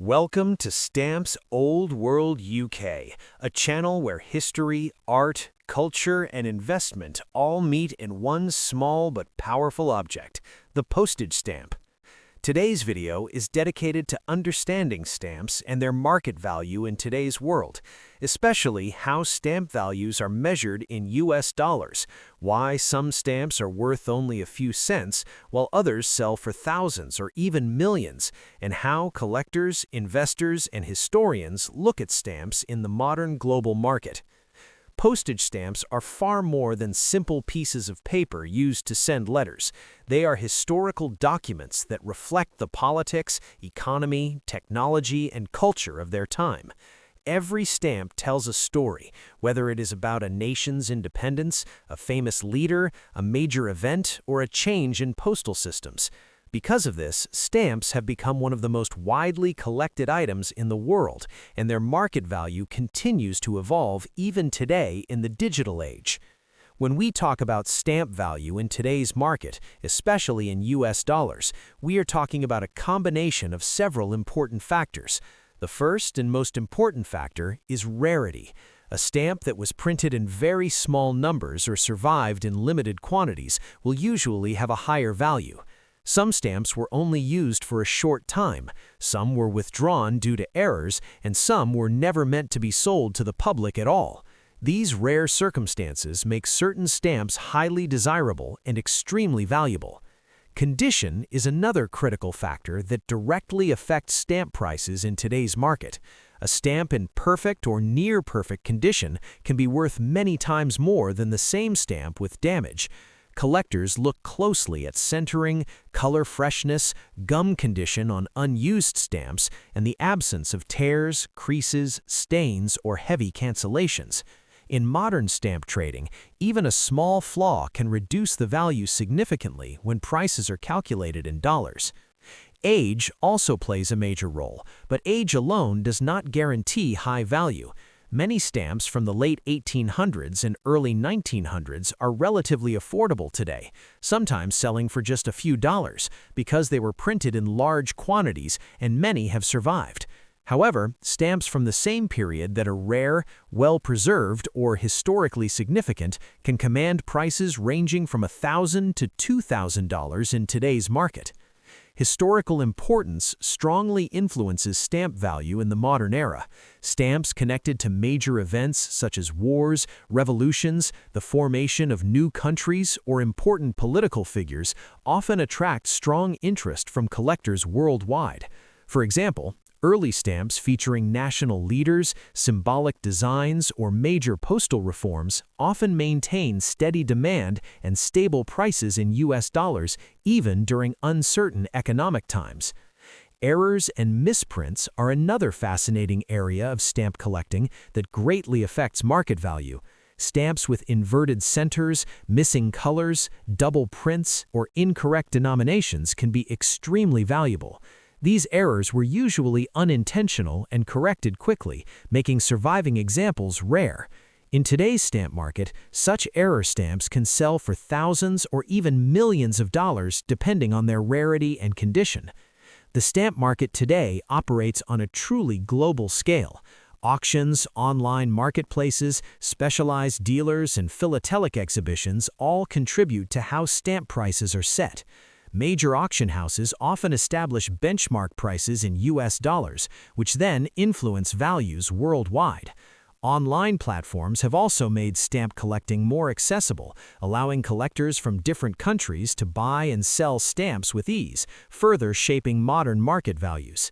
Welcome to Stamps Old World UK, a channel where history, art, culture, and investment all meet in one small but powerful object, the postage stamp. Today's video is dedicated to understanding stamps and their market value in today's world, especially how stamp values are measured in US dollars, why some stamps are worth only a few cents while others sell for thousands or even millions, and how collectors, investors, and historians look at stamps in the modern global market. Postage stamps are far more than simple pieces of paper used to send letters. They are historical documents that reflect the politics, economy, technology, and culture of their time. Every stamp tells a story, whether it is about a nation's independence, a famous leader, a major event, or a change in postal systems. Because of this, stamps have become one of the most widely collected items in the world, and their market value continues to evolve even today in the digital age. When we talk about stamp value in today's market, especially in US dollars, we are talking about a combination of several important factors. The first and most important factor is rarity. A stamp that was printed in very small numbers or survived in limited quantities will usually have a higher value. Some stamps were only used for a short time, some were withdrawn due to errors, and some were never meant to be sold to the public at all. These rare circumstances make certain stamps highly desirable and extremely valuable. Condition is another critical factor that directly affects stamp prices in today's market. A stamp in perfect or near-perfect condition can be worth many times more than the same stamp with damage. Collectors look closely at centering, color freshness, gum condition on unused stamps, and the absence of tears, creases, stains, or heavy cancellations. In modern stamp trading, even a small flaw can reduce the value significantly when prices are calculated in dollars. Age also plays a major role, but age alone does not guarantee high value. Many stamps from the late 1800s and early 1900s are relatively affordable today, sometimes selling for just a few dollars because they were printed in large quantities and many have survived. However, stamps from the same period that are rare, well-preserved, or historically significant can command prices ranging from $1,000 to $2,000 in today's market. Historical importance strongly influences stamp value in the modern era. Stamps connected to major events such as wars, revolutions, the formation of new countries, or important political figures often attract strong interest from collectors worldwide. For example, early stamps featuring national leaders, symbolic designs, or major postal reforms often maintain steady demand and stable prices in US dollars even during uncertain economic times. Errors and misprints are another fascinating area of stamp collecting that greatly affects market value. Stamps with inverted centers, missing colors, double prints, or incorrect denominations can be extremely valuable. These errors were usually unintentional and corrected quickly, making surviving examples rare. In today's stamp market, such error stamps can sell for thousands or even millions of dollars depending on their rarity and condition. The stamp market today operates on a truly global scale. Auctions, online marketplaces, specialized dealers, and philatelic exhibitions all contribute to how stamp prices are set. Major auction houses often establish benchmark prices in US dollars, which then influence values worldwide. Online platforms have also made stamp collecting more accessible, allowing collectors from different countries to buy and sell stamps with ease, further shaping modern market values.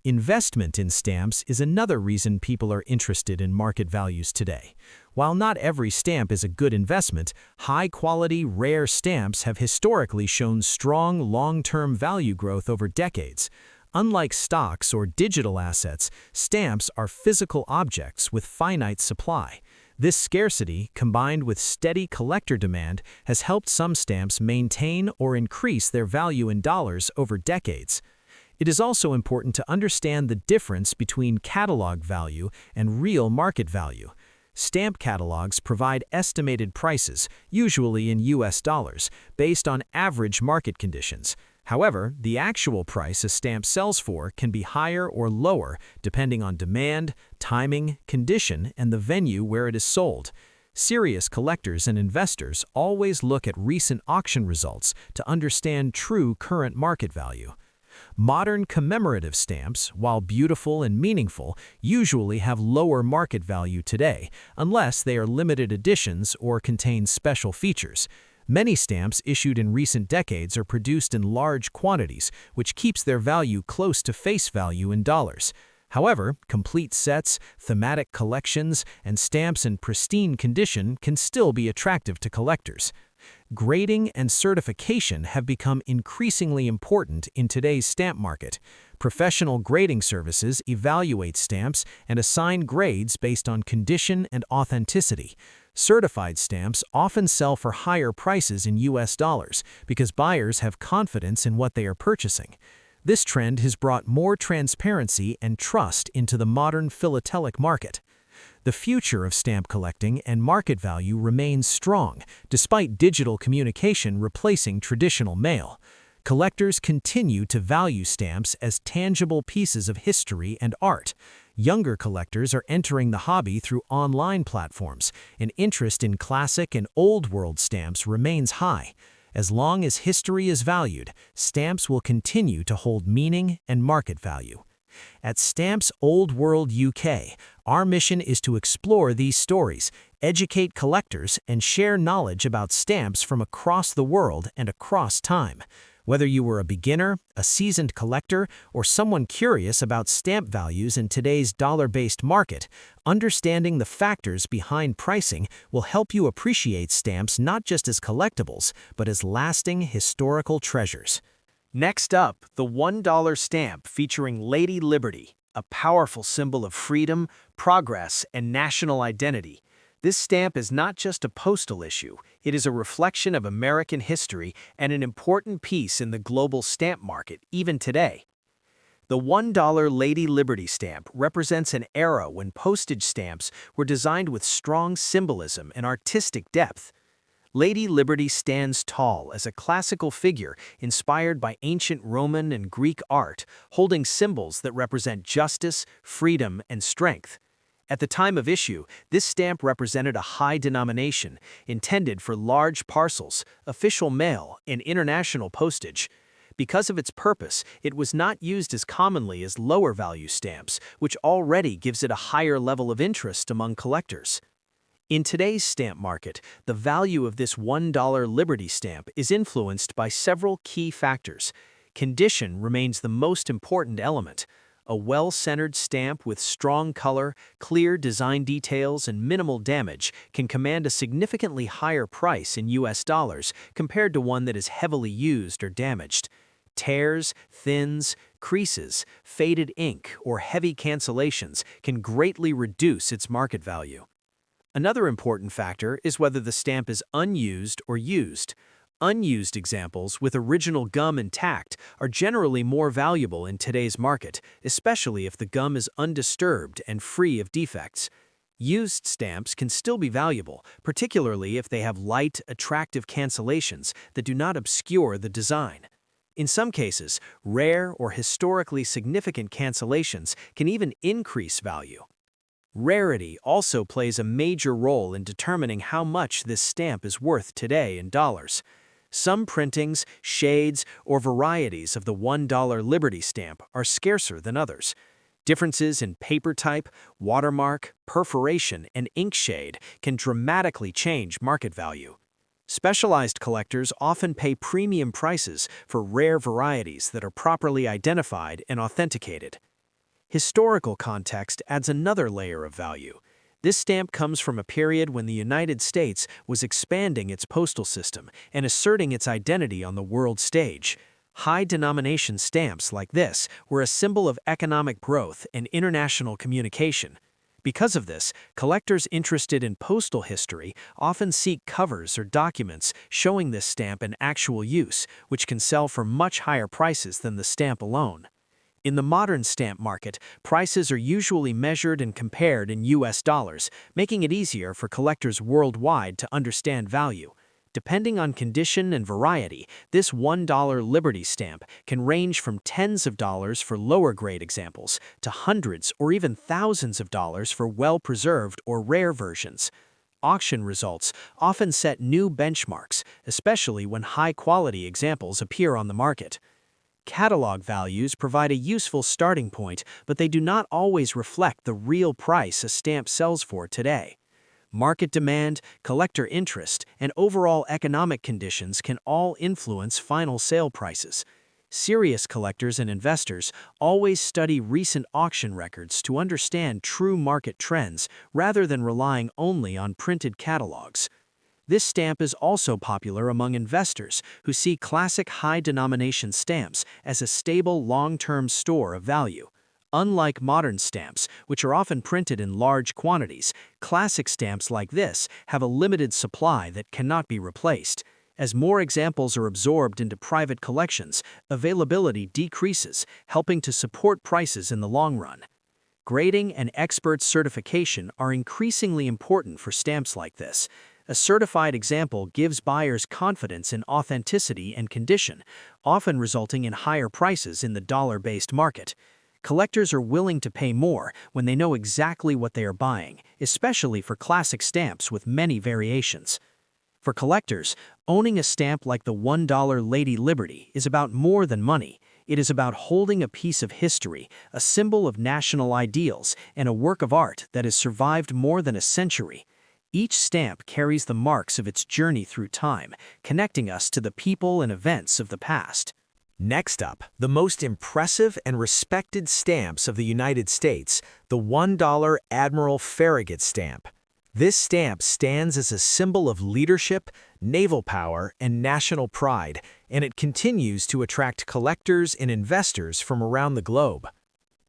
Investment in stamps is another reason people are interested in market values today. While not every stamp is a good investment, high-quality, rare stamps have historically shown strong long-term value growth over decades. Unlike stocks or digital assets, stamps are physical objects with finite supply. This scarcity, combined with steady collector demand, has helped some stamps maintain or increase their value in dollars over decades. It is also important to understand the difference between catalog value and real market value. Stamp catalogs provide estimated prices, usually in US dollars, based on average market conditions. However, the actual price a stamp sells for can be higher or lower depending on demand, timing, condition, and the venue where it is sold. Serious collectors and investors always look at recent auction results to understand true current market value. Modern commemorative stamps, while beautiful and meaningful, usually have lower market value today, unless they are limited editions or contain special features. Many stamps issued in recent decades are produced in large quantities, which keeps their value close to face value in dollars. However, complete sets, thematic collections, and stamps in pristine condition can still be attractive to collectors. Grading and certification have become increasingly important in today's stamp market. Professional grading services evaluate stamps and assign grades based on condition and authenticity. Certified stamps often sell for higher prices in US dollars because buyers have confidence in what they are purchasing. This trend has brought more transparency and trust into the modern philatelic market. The future of stamp collecting and market value remains strong, despite digital communication replacing traditional mail. Collectors continue to value stamps as tangible pieces of history and art. Younger collectors are entering the hobby through online platforms, and interest in classic and old-world stamps remains high. As long as history is valued, stamps will continue to hold meaning and market value. At Stamps Old World UK, our mission is to explore these stories, educate collectors, and share knowledge about stamps from across the world and across time. Whether you were a beginner, a seasoned collector, or someone curious about stamp values in today's dollar-based market, understanding the factors behind pricing will help you appreciate stamps not just as collectibles, but as lasting historical treasures. Next up, the $1 stamp featuring Lady Liberty, a powerful symbol of freedom, progress, and national identity. This stamp is not just a postal issue, it is a reflection of American history and an important piece in the global stamp market, even today. The $1 Lady Liberty stamp represents an era when postage stamps were designed with strong symbolism and artistic depth. Lady Liberty stands tall as a classical figure inspired by ancient Roman and Greek art, holding symbols that represent justice, freedom, and strength. At the time of issue, this stamp represented a high denomination, intended for large parcels, official mail, and international postage. Because of its purpose, it was not used as commonly as lower-value stamps, which already gives it a higher level of interest among collectors. In today's stamp market, the value of this $1 Liberty stamp is influenced by several key factors. Condition remains the most important element. A well-centered stamp with strong color, clear design details, and minimal damage can command a significantly higher price in US dollars compared to one that is heavily used or damaged. Tears, thins, creases, faded ink, or heavy cancellations can greatly reduce its market value. Another important factor is whether the stamp is unused or used. Unused examples with original gum intact are generally more valuable in today's market, especially if the gum is undisturbed and free of defects. Used stamps can still be valuable, particularly if they have light, attractive cancellations that do not obscure the design. In some cases, rare or historically significant cancellations can even increase value. Rarity also plays a major role in determining how much this stamp is worth today in dollars. Some printings, shades, or varieties of the $1 Liberty stamp are scarcer than others. Differences in paper type, watermark, perforation, and ink shade can dramatically change market value. Specialized collectors often pay premium prices for rare varieties that are properly identified and authenticated. Historical context adds another layer of value. This stamp comes from a period when the United States was expanding its postal system and asserting its identity on the world stage. High-denomination stamps like this were a symbol of economic growth and international communication. Because of this, collectors interested in postal history often seek covers or documents showing this stamp in actual use, which can sell for much higher prices than the stamp alone. In the modern stamp market, prices are usually measured and compared in US dollars, making it easier for collectors worldwide to understand value. Depending on condition and variety, this $1 Liberty stamp can range from tens of dollars for lower-grade examples to hundreds or even thousands of dollars for well-preserved or rare versions. Auction results often set new benchmarks, especially when high-quality examples appear on the market. Catalog values provide a useful starting point, but they do not always reflect the real price a stamp sells for today. Market demand, collector interest, and overall economic conditions can all influence final sale prices. Serious collectors and investors always study recent auction records to understand true market trends rather than relying only on printed catalogs. This stamp is also popular among investors who see classic high-denomination stamps as a stable long-term store of value. Unlike modern stamps, which are often printed in large quantities, classic stamps like this have a limited supply that cannot be replaced. As more examples are absorbed into private collections, availability decreases, helping to support prices in the long run. Grading and expert certification are increasingly important for stamps like this. A certified example gives buyers confidence in authenticity and condition, often resulting in higher prices in the dollar-based market. Collectors are willing to pay more when they know exactly what they are buying, especially for classic stamps with many variations. For collectors, owning a stamp like the $1 Lady Liberty is about more than money. It is about holding a piece of history, a symbol of national ideals, and a work of art that has survived more than a century. Each stamp carries the marks of its journey through time, connecting us to the people and events of the past. Next up, the most impressive and respected stamps of the United States, the $1 Admiral Farragut stamp. This stamp stands as a symbol of leadership, naval power, and national pride, and it continues to attract collectors and investors from around the globe.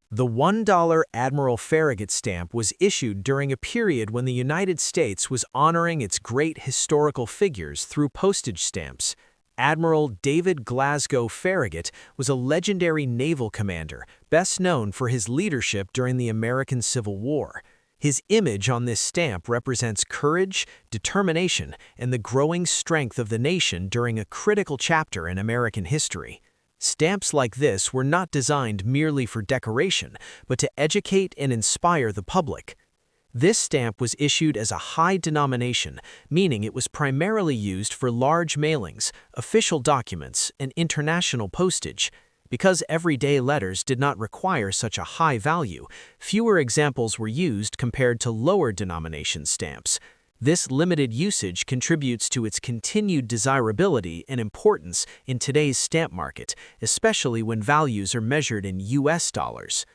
The $1 Admiral Farragut stamp was issued during a period when the United States was honoring its great historical figures through postage stamps. Admiral David Glasgow Farragut was a legendary naval commander, best known for his leadership during the American Civil War. His image on this stamp represents courage, determination, and the growing strength of the nation during a critical chapter in American history. Stamps like this were not designed merely for decoration, but to educate and inspire the public. This stamp was issued as a high denomination, meaning it was primarily used for large mailings, official documents, and international postage. Because everyday letters did not require such a high value, fewer examples were used compared to lower denomination stamps. This limited usage contributes to its continued desirability and importance in today's stamp market, especially when values are measured in US dollars.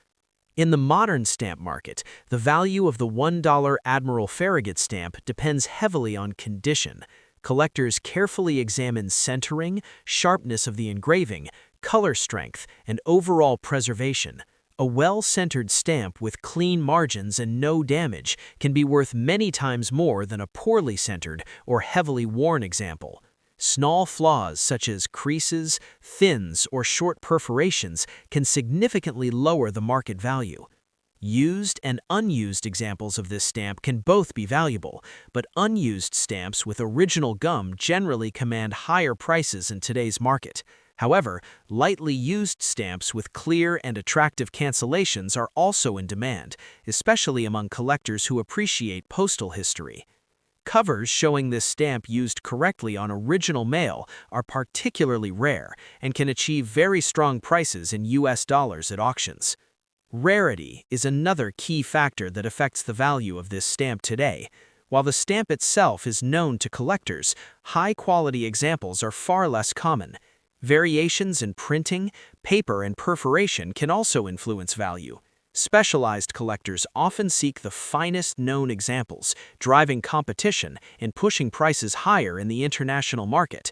In the modern stamp market, the value of the $1 Admiral Farragut stamp depends heavily on condition. Collectors carefully examine centering, sharpness of the engraving, color strength, and overall preservation. A well-centered stamp with clean margins and no damage can be worth many times more than a poorly centered or heavily worn example. Small flaws such as creases, thins, or short perforations can significantly lower the market value. Used and unused examples of this stamp can both be valuable, but unused stamps with original gum generally command higher prices in today's market. However, lightly used stamps with clear and attractive cancellations are also in demand, especially among collectors who appreciate postal history. Covers showing this stamp used correctly on original mail are particularly rare and can achieve very strong prices in US dollars at auctions. Rarity is another key factor that affects the value of this stamp today. While the stamp itself is known to collectors, high-quality examples are far less common. Variations in printing, paper, and perforation can also influence value. Specialized collectors often seek the finest known examples, driving competition and pushing prices higher in the international market.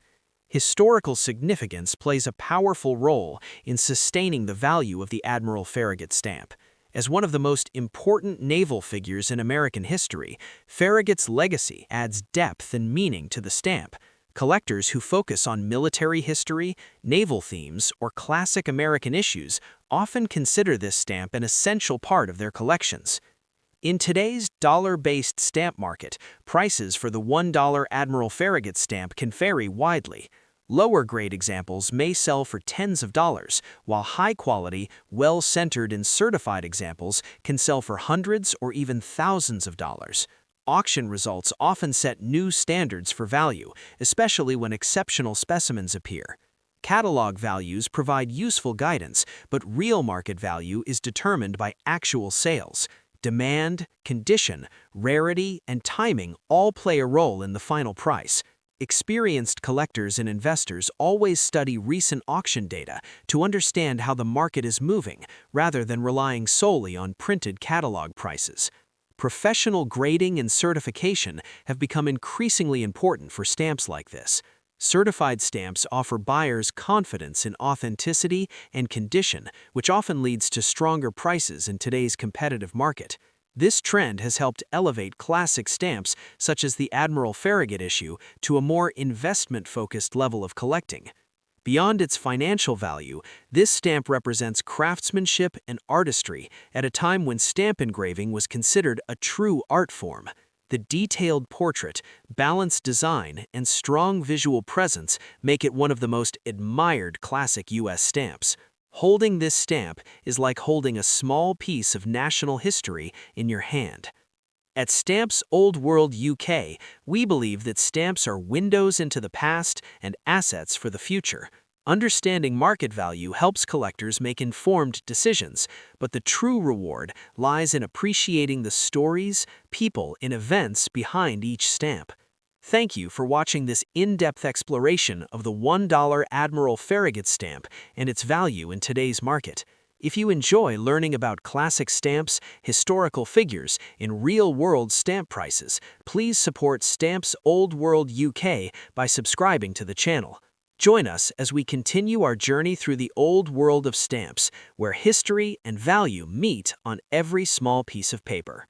Historical significance plays a powerful role in sustaining the value of the Admiral Farragut stamp. As one of the most important naval figures in American history, Farragut's legacy adds depth and meaning to the stamp. Collectors who focus on military history, naval themes, or classic American issues often consider this stamp an essential part of their collections. In today's dollar-based stamp market, prices for the $1 Admiral Farragut stamp can vary widely. Lower-grade examples may sell for tens of dollars, while high-quality, well-centered and certified examples can sell for hundreds or even thousands of dollars. Auction results often set new standards for value, especially when exceptional specimens appear. Catalog values provide useful guidance, but real market value is determined by actual sales. Demand, condition, rarity, and timing all play a role in the final price. Experienced collectors and investors always study recent auction data to understand how the market is moving, rather than relying solely on printed catalog prices. Professional grading and certification have become increasingly important for stamps like this. Certified stamps offer buyers confidence in authenticity and condition, which often leads to stronger prices in today's competitive market. This trend has helped elevate classic stamps, such as the Admiral Farragut issue, to a more investment-focused level of collecting. Beyond its financial value, this stamp represents craftsmanship and artistry at a time when stamp engraving was considered a true art form. The detailed portrait, balanced design, and strong visual presence make it one of the most admired classic U.S. stamps. Holding this stamp is like holding a small piece of national history in your hand. At Stamps Old World UK, we believe that stamps are windows into the past and assets for the future. Understanding market value helps collectors make informed decisions, but the true reward lies in appreciating the stories, people, and events behind each stamp. Thank you for watching this in-depth exploration of the $1 Admiral Farragut stamp and its value in today's market. If you enjoy learning about classic stamps, historical figures, and real-world stamp prices, please support Stamps Old World UK by subscribing to the channel. Join us as we continue our journey through the old world of stamps, where history and value meet on every small piece of paper.